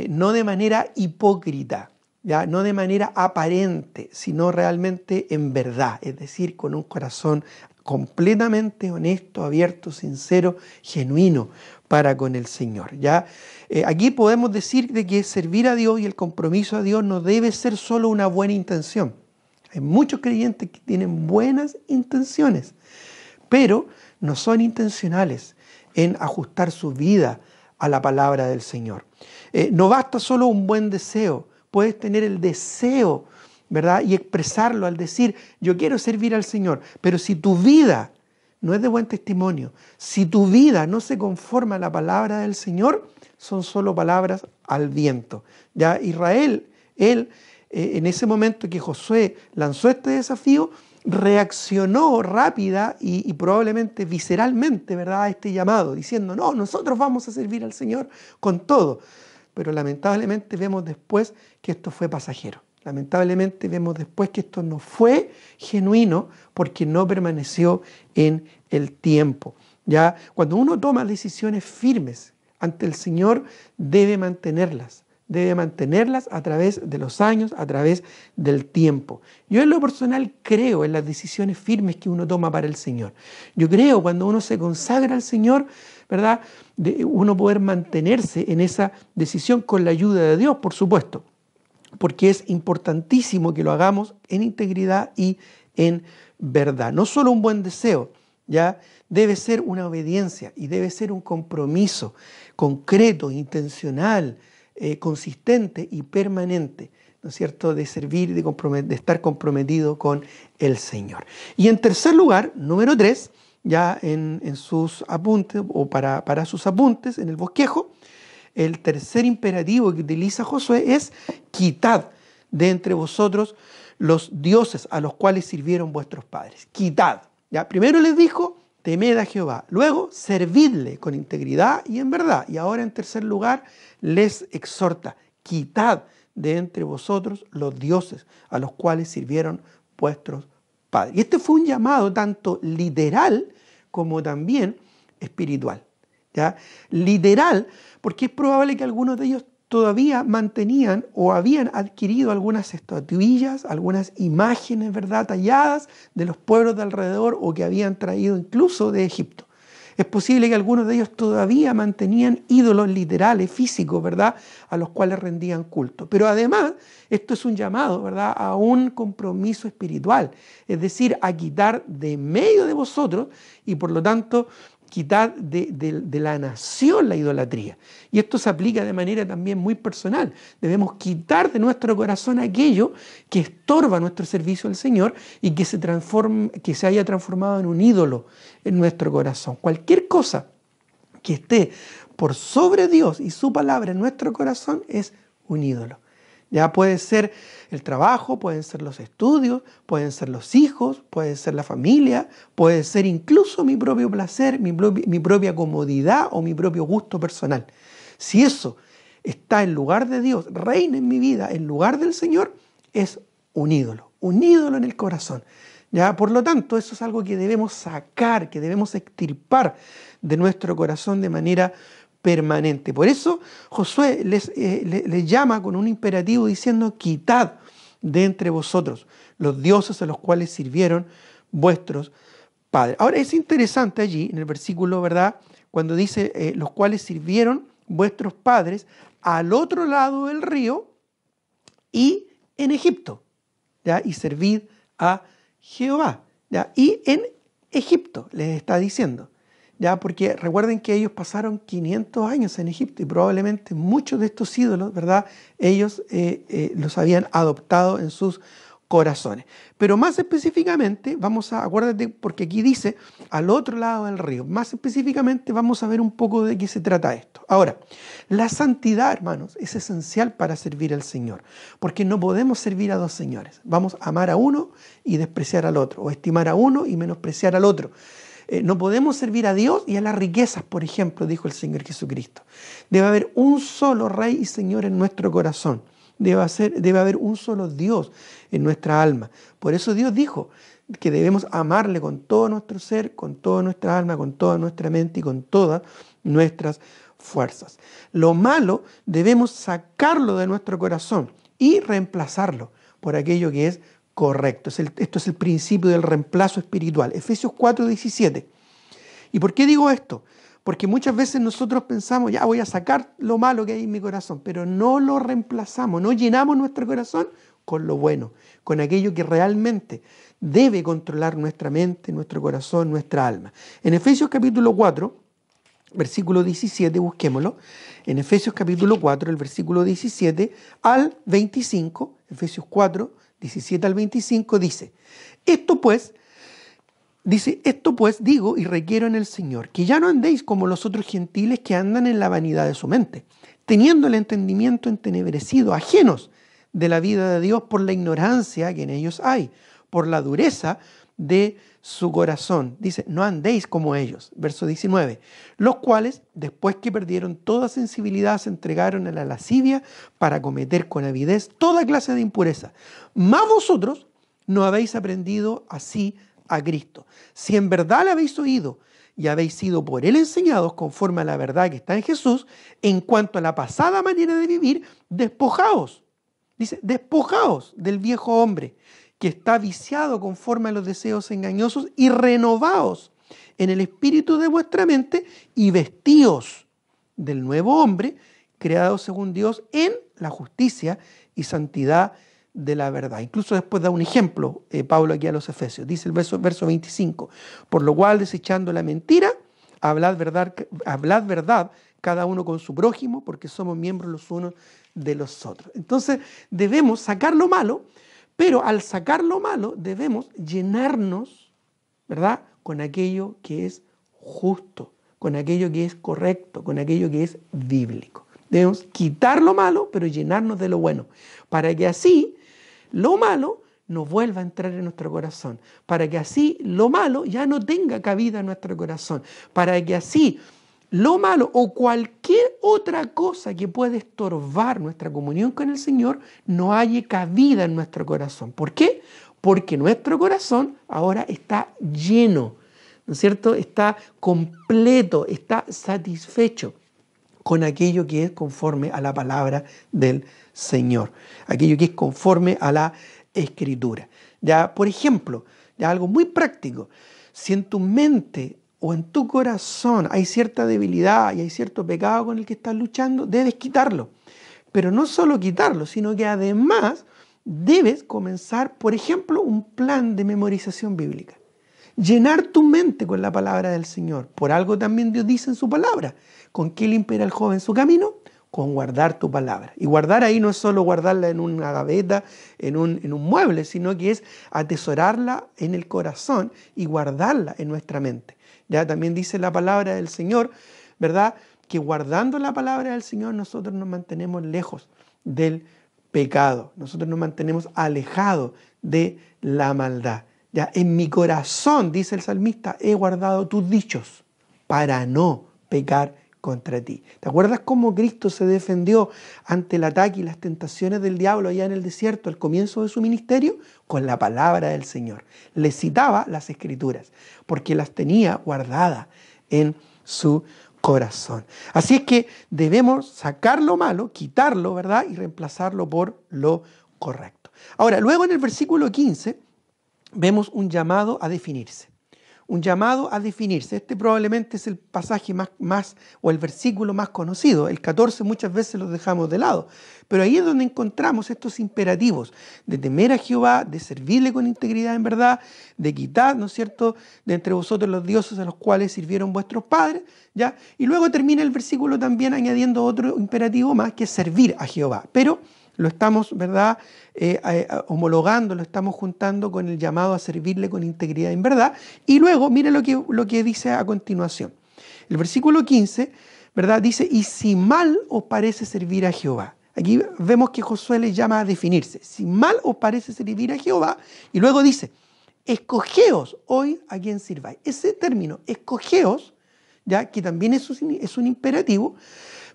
No de manera hipócrita, ¿ya? No de manera aparente, sino realmente en verdad, es decir, con un corazón completamente honesto, abierto, sincero, genuino para con el Señor, ¿ya? Aquí podemos decir de que servir a Dios y el compromiso a Dios no debe ser solo una buena intención. Hay muchos creyentes que tienen buenas intenciones, pero no son intencionales en ajustar su vida a la palabra del Señor. No basta solo un buen deseo, puedes tener el deseo, ¿verdad?, y expresarlo al decir, yo quiero servir al Señor, pero si tu vida no es de buen testimonio, si tu vida no se conforma a la palabra del Señor, son solo palabras al viento. Ya Israel, en ese momento que Josué lanzó este desafío, reaccionó rápida y probablemente visceralmente, ¿verdad?, a este llamado, diciendo, no, nosotros vamos a servir al Señor con todo. Pero lamentablemente vemos después que esto fue pasajero. Lamentablemente vemos después que esto no fue genuino porque no permaneció en el tiempo. ¿Ya? Cuando uno toma decisiones firmes ante el Señor, debe mantenerlas a través de los años, a través del tiempo. Yo en lo personal creo en las decisiones firmes que uno toma para el Señor. Yo creo cuando uno se consagra al Señor, ¿verdad?, de uno poder mantenerse en esa decisión con la ayuda de Dios, por supuesto, porque es importantísimo que lo hagamos en integridad y en verdad. No solo un buen deseo, ya debe ser una obediencia y debe ser un compromiso concreto, intencional, consistente y permanente, ¿no es cierto?, de servir, de estar comprometido con el Señor. Y en tercer lugar, número 3, ya en sus apuntes o para sus apuntes en el bosquejo, el tercer imperativo que utiliza Josué es quitad de entre vosotros los dioses a los cuales sirvieron vuestros padres. Quitad. Ya, primero les dijo, temed a Jehová. Luego, servidle con integridad y en verdad. Y ahora, en tercer lugar, les exhorta, quitad de entre vosotros los dioses a los cuales sirvieron vuestros padres. Y este fue un llamado tanto literal como también espiritual. ¿Ya? Literal, porque es probable que algunos de ellos todavía mantenían o habían adquirido algunas estatuillas, algunas imágenes, ¿verdad?, talladas de los pueblos de alrededor o que habían traído incluso de Egipto. Es posible que algunos de ellos todavía mantenían ídolos literales, físicos, ¿verdad?, a los cuales rendían culto. Pero además, esto es un llamado, ¿verdad?, a un compromiso espiritual, es decir, a quitar de medio de vosotros y por lo tanto quitar de la nación la idolatría. Y esto se aplica de manera también muy personal. Debemos quitar de nuestro corazón aquello que estorba nuestro servicio al Señor y que se haya transformado en un ídolo en nuestro corazón. Cualquier cosa que esté por sobre Dios y su palabra en nuestro corazón es un ídolo. Ya puede ser el trabajo, pueden ser los estudios, pueden ser los hijos, puede ser la familia, puede ser incluso mi propio placer, mi propia comodidad o mi propio gusto personal. Si eso está en lugar de Dios, reina en mi vida, en lugar del Señor, es un ídolo en el corazón. ¿Ya? Por lo tanto, eso es algo que debemos sacar, que debemos extirpar de nuestro corazón de manera permanente. Por eso Josué les llama con un imperativo diciendo, quitad de entre vosotros los dioses a los cuales sirvieron vuestros padres. Ahora es interesante allí en el versículo, ¿verdad?, cuando dice los cuales sirvieron vuestros padres al otro lado del río y en Egipto, ¿ya? Y servid a Jehová, ¿ya? Y en Egipto les está diciendo. ¿Ya? Porque recuerden que ellos pasaron 500 años en Egipto y probablemente muchos de estos ídolos, ¿verdad?, ellos los habían adoptado en sus corazones. Pero más específicamente, acuérdate, porque aquí dice al otro lado del río, más específicamente vamos a ver un poco de qué se trata esto. Ahora, la santidad, hermanos, es esencial para servir al Señor, porque no podemos servir a dos señores. Vamos a amar a uno y despreciar al otro, o estimar a uno y menospreciar al otro. No podemos servir a Dios y a las riquezas, por ejemplo, dijo el Señor Jesucristo. Debe haber un solo Rey y Señor en nuestro corazón. Debe haber un solo Dios en nuestra alma. Por eso Dios dijo que debemos amarle con todo nuestro ser, con toda nuestra alma, con toda nuestra mente y con todas nuestras fuerzas. Lo malo debemos sacarlo de nuestro corazón y reemplazarlo por aquello que es correcto. Esto es el principio del reemplazo espiritual. Efesios 4:17. ¿Y por qué digo esto? Porque muchas veces nosotros pensamos, ya voy a sacar lo malo que hay en mi corazón, pero no lo reemplazamos, no llenamos nuestro corazón con lo bueno, con aquello que realmente debe controlar nuestra mente, nuestro corazón, nuestra alma. En Efesios capítulo 4, versículo 17, busquémoslo. En Efesios capítulo 4, el versículo 17 al 25, Efesios 4, 17 al 25 dice, esto pues digo y requiero en el Señor, que ya no andéis como los otros gentiles que andan en la vanidad de su mente, teniendo el entendimiento entenebrecido, ajenos de la vida de Dios por la ignorancia que en ellos hay, por la dureza de su corazón. Dice, no andéis como ellos. Verso 19. Los cuales, después que perdieron toda sensibilidad, se entregaron a la lascivia para cometer con avidez toda clase de impureza. Mas vosotros no habéis aprendido así a Cristo. Si en verdad le habéis oído y habéis sido por él enseñados conforme a la verdad que está en Jesús, en cuanto a la pasada manera de vivir, despojaos. Dice, despojaos del viejo hombre que está viciado conforme a los deseos engañosos y renovaos en el espíritu de vuestra mente y vestíos del nuevo hombre creado según Dios en la justicia y santidad de la verdad. Incluso después da un ejemplo, Pablo aquí a los Efesios, dice el verso 25, por lo cual desechando la mentira, hablad verdad cada uno con su prójimo, porque somos miembros los unos de los otros. Entonces debemos sacar lo malo, pero al sacar lo malo debemos llenarnos, ¿verdad?, con aquello que es justo, con aquello que es correcto, con aquello que es bíblico. Debemos quitar lo malo, pero llenarnos de lo bueno, para que así lo malo no vuelva a entrar en nuestro corazón, para que así lo malo ya no tenga cabida en nuestro corazón, para que así lo malo o cualquier otra cosa que pueda estorbar nuestra comunión con el Señor no haya cabida en nuestro corazón. ¿Por qué? Porque nuestro corazón ahora está lleno, ¿no es cierto? Está completo, está satisfecho con aquello que es conforme a la palabra del Señor, aquello que es conforme a la Escritura. Ya, por ejemplo, ya algo muy práctico, si en tu mente o en tu corazón hay cierta debilidad y hay cierto pecado con el que estás luchando, debes quitarlo. Pero no solo quitarlo, sino que además debes comenzar, por ejemplo, un plan de memorización bíblica. Llenar tu mente con la palabra del Señor. Por algo también Dios dice en su palabra. ¿Con qué limpia el joven su camino? Con guardar tu palabra. Y guardar ahí no es solo guardarla en una gaveta, en un mueble, sino que es atesorarla en el corazón y guardarla en nuestra mente. Ya también dice la palabra del Señor, ¿verdad? Que guardando la palabra del Señor nosotros nos mantenemos lejos del pecado. Nosotros nos mantenemos alejados de la maldad. Ya, en mi corazón, dice el salmista, he guardado tus dichos para no pecar contra ti. ¿Te acuerdas cómo Cristo se defendió ante el ataque y las tentaciones del diablo allá en el desierto al comienzo de su ministerio? Con la palabra del Señor. Le citaba las Escrituras porque las tenía guardadas en su corazón. Así es que debemos sacar lo malo, quitarlo, ¿verdad? Y reemplazarlo por lo correcto. Ahora, luego en el versículo 15 vemos un llamado a definirse. Un llamado a definirse. Este probablemente es el pasaje más o el versículo más conocido. El 14 muchas veces lo dejamos de lado. Pero ahí es donde encontramos estos imperativos de temer a Jehová, de servirle con integridad en verdad, de quitar, ¿no es cierto?, de entre vosotros los dioses a los cuales sirvieron vuestros padres, ¿ya? Y luego termina el versículo también añadiendo otro imperativo más, que es servir a Jehová. Pero lo estamos, ¿verdad?, homologando, lo estamos juntando con el llamado a servirle con integridad en verdad. Y luego, mire lo que dice a continuación. El versículo 15, ¿verdad?, dice, y si mal os parece servir a Jehová. Aquí vemos que Josué les llama a definirse. Si mal os parece servir a Jehová, y luego dice, escogeos hoy a quien sirváis. Ese término, escogeos, ya que también es un imperativo,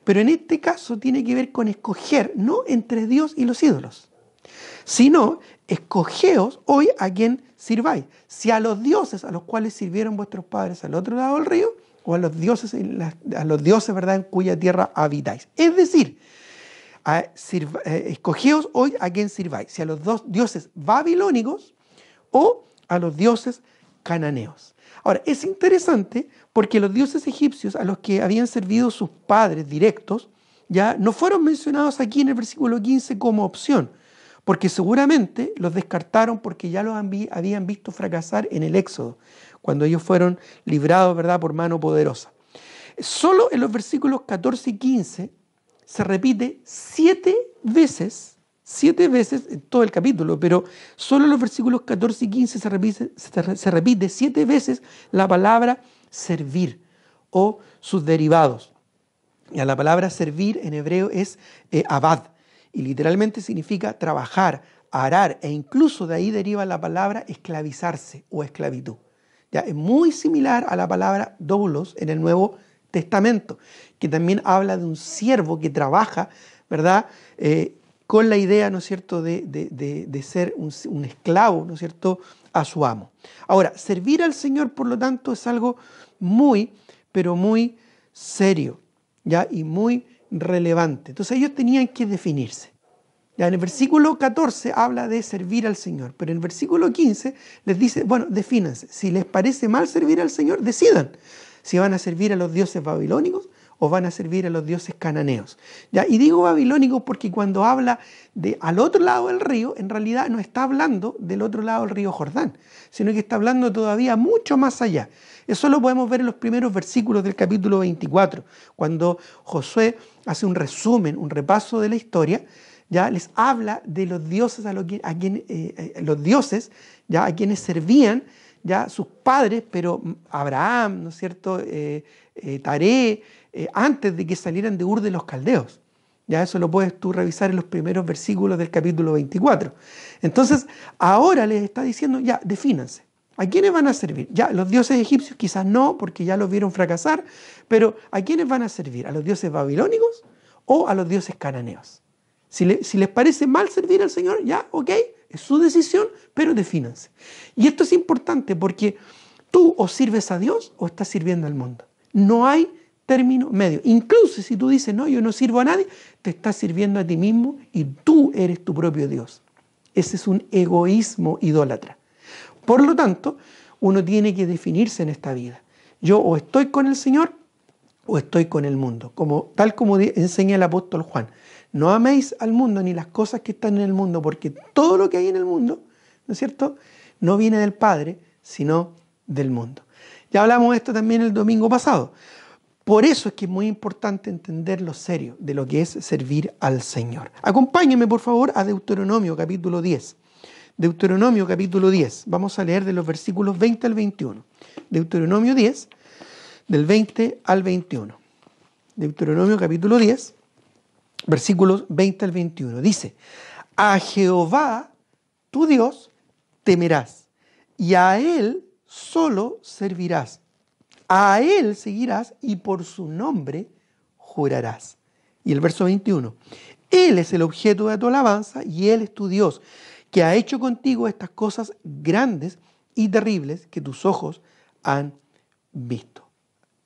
pero en este caso tiene que ver con escoger, no entre Dios y los ídolos, sino escogeos hoy a quien sirváis. Si a los dioses a los cuales sirvieron vuestros padres al otro lado del río, o a los dioses, ¿verdad?, en cuya tierra habitáis. Es decir, escogeos hoy a quien sirváis. Si a los dos dioses babilónicos o a los dioses cananeos. Ahora, es interesante porque los dioses egipcios a los que habían servido sus padres directos ya no fueron mencionados aquí en el versículo 15 como opción, porque seguramente los descartaron porque ya los habían visto fracasar en el Éxodo, cuando ellos fueron librados, ¿verdad?, por mano poderosa. Solo en los versículos 14 y 15 se repite 7 veces en todo el capítulo, pero solo en los versículos 14 y 15 se repite 7 veces la palabra servir o sus derivados. Y la palabra servir en hebreo es abad, y literalmente significa trabajar, arar, e incluso de ahí deriva la palabra esclavizarse o esclavitud. Ya, es muy similar a la palabra doulos en el Nuevo Testamento, que también habla de un siervo que trabaja, ¿verdad?, con la idea, ¿no es cierto?, de ser un esclavo, ¿no es cierto?, a su amo. Ahora, servir al Señor, por lo tanto, es algo muy, pero muy serio, ¿ya?, y muy relevante. Entonces ellos tenían que definirse. Ya en el versículo 14 habla de servir al Señor, pero en el versículo 15 les dice, bueno, defínanse. Si les parece mal servir al Señor, decidan si van a servir a los dioses babilónicos o van a servir a los dioses cananeos. ¿Ya? Y digo babilónicos porque cuando habla de al otro lado del río, en realidad no está hablando del otro lado del río Jordán, sino que está hablando todavía mucho más allá. Eso lo podemos ver en los primeros versículos del capítulo 24, cuando Josué hace un resumen, un repaso de la historia. Ya les habla de los dioses los dioses, ya a quienes servían ya sus padres, pero Abraham, ¿no es cierto?, Taré, antes de que salieran de Ur de los Caldeos. Ya eso lo puedes tú revisar en los primeros versículos del capítulo 24. Entonces, ahora les está diciendo, ya, defínanse. ¿A quiénes van a servir? Ya, los dioses egipcios quizás no, porque ya los vieron fracasar, pero ¿a quiénes van a servir? ¿A los dioses babilónicos o a los dioses cananeos? Si les parece mal servir al Señor, ya, ok, es su decisión, pero defínanse. Y esto es importante porque tú o sirves a Dios o estás sirviendo al mundo. No hay término medio. Incluso si tú dices, no, yo no sirvo a nadie, te estás sirviendo a ti mismo y tú eres tu propio Dios. Ese es un egoísmo idólatra. Por lo tanto, uno tiene que definirse en esta vida. Yo o estoy con el Señor o estoy con el mundo, tal como enseña el apóstol Juan. No améis al mundo ni las cosas que están en el mundo, porque todo lo que hay en el mundo, ¿no es cierto?, no viene del Padre, sino del mundo. Ya hablamos de esto también el domingo pasado. Por eso es que es muy importante entender lo serio de lo que es servir al Señor. Acompáñenme, por favor, a Deuteronomio capítulo 10. Deuteronomio capítulo 10. Vamos a leer de los versículos 20 al 21. Deuteronomio 10, del 20 al 21. Deuteronomio capítulo 10, versículos 20 al 21. Dice, a Jehová, tu Dios, temerás, y a Él solo servirás. A Él seguirás y por su nombre jurarás. Y el verso 21. Él es el objeto de tu alabanza y Él es tu Dios, que ha hecho contigo estas cosas grandes y terribles que tus ojos han visto.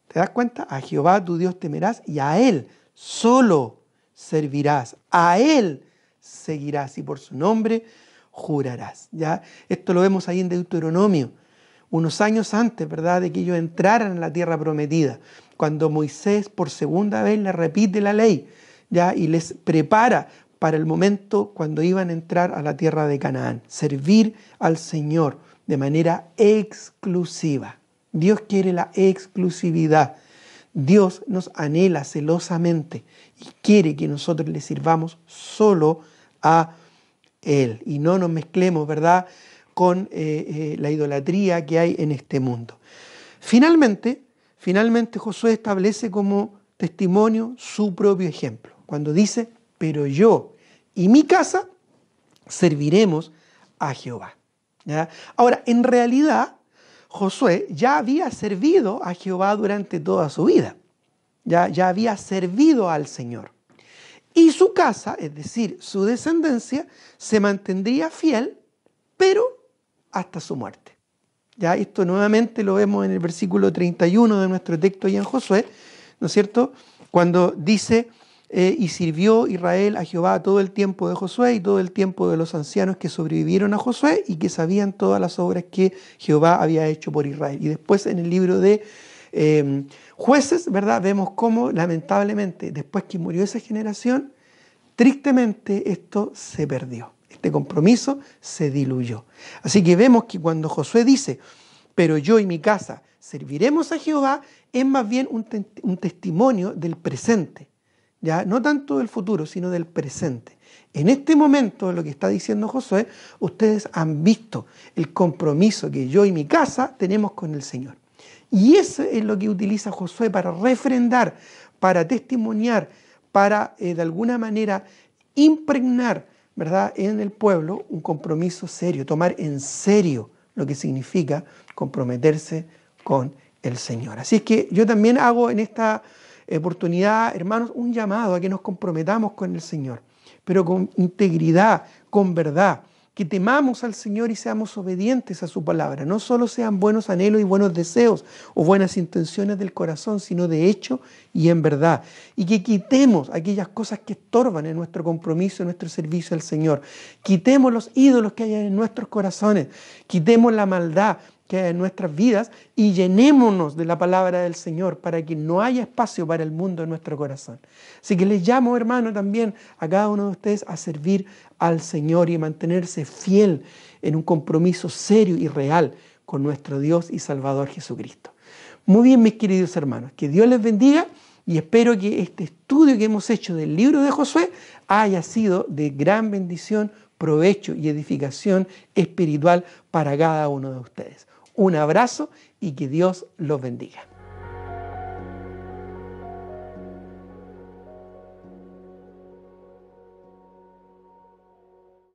¿Te das cuenta? A Jehová tu Dios temerás y a Él solo servirás. A Él seguirás y por su nombre jurarás. ¿Ya? Esto lo vemos ahí en Deuteronomio, unos años antes, ¿verdad?, de que ellos entraran en la tierra prometida, cuando Moisés por segunda vez les repite la ley, ¿ya?, y les prepara para el momento cuando iban a entrar a la tierra de Canaán. Servir al Señor de manera exclusiva. Dios quiere la exclusividad. Dios nos anhela celosamente y quiere que nosotros le sirvamos solo a Él y no nos mezclemos, ¿verdad?, con la idolatría que hay en este mundo. Finalmente Josué establece como testimonio su propio ejemplo, cuando dice, pero yo y mi casa serviremos a Jehová. ¿Ya? Ahora, en realidad, Josué ya había servido a Jehová durante toda su vida. Ya había servido al Señor. Y su casa, es decir, su descendencia, se mantendría fiel, pero hasta su muerte. Ya esto nuevamente lo vemos en el versículo 31 de nuestro texto y en Josué, ¿no es cierto?, cuando dice, y sirvió Israel a Jehová todo el tiempo de Josué y todo el tiempo de los ancianos que sobrevivieron a Josué y que sabían todas las obras que Jehová había hecho por Israel. Y después en el libro de Jueces, ¿verdad?, vemos cómo lamentablemente después que murió esa generación, tristemente esto se perdió. Este compromiso se diluyó. Así que vemos que cuando Josué dice, pero yo y mi casa serviremos a Jehová, es más bien un testimonio del presente. ¿Ya? No tanto del futuro, sino del presente. En este momento, lo que está diciendo Josué, ustedes han visto el compromiso que yo y mi casa tenemos con el Señor. Y eso es lo que utiliza Josué para refrendar, para testimoniar, para de alguna manera impregnar, ¿verdad?, en el pueblo un compromiso serio, tomar en serio lo que significa comprometerse con el Señor. Así es que yo también hago en esta oportunidad, hermanos, un llamado a que nos comprometamos con el Señor, pero con integridad, con verdad, que temamos al Señor y seamos obedientes a su palabra. No solo sean buenos anhelos y buenos deseos o buenas intenciones del corazón, sino de hecho y en verdad. Y que quitemos aquellas cosas que estorban en nuestro compromiso, en nuestro servicio al Señor. Quitemos los ídolos que hay en nuestros corazones. Quitemos la maldad que hay en nuestras vidas y llenémonos de la palabra del Señor para que no haya espacio para el mundo en nuestro corazón. Así que les llamo, hermano, también a cada uno de ustedes a servir al Señor y mantenerse fiel en un compromiso serio y real con nuestro Dios y Salvador Jesucristo. Muy bien, mis queridos hermanos, que Dios les bendiga y espero que este estudio que hemos hecho del libro de Josué haya sido de gran bendición, provecho y edificación espiritual para cada uno de ustedes. Un abrazo y que Dios los bendiga.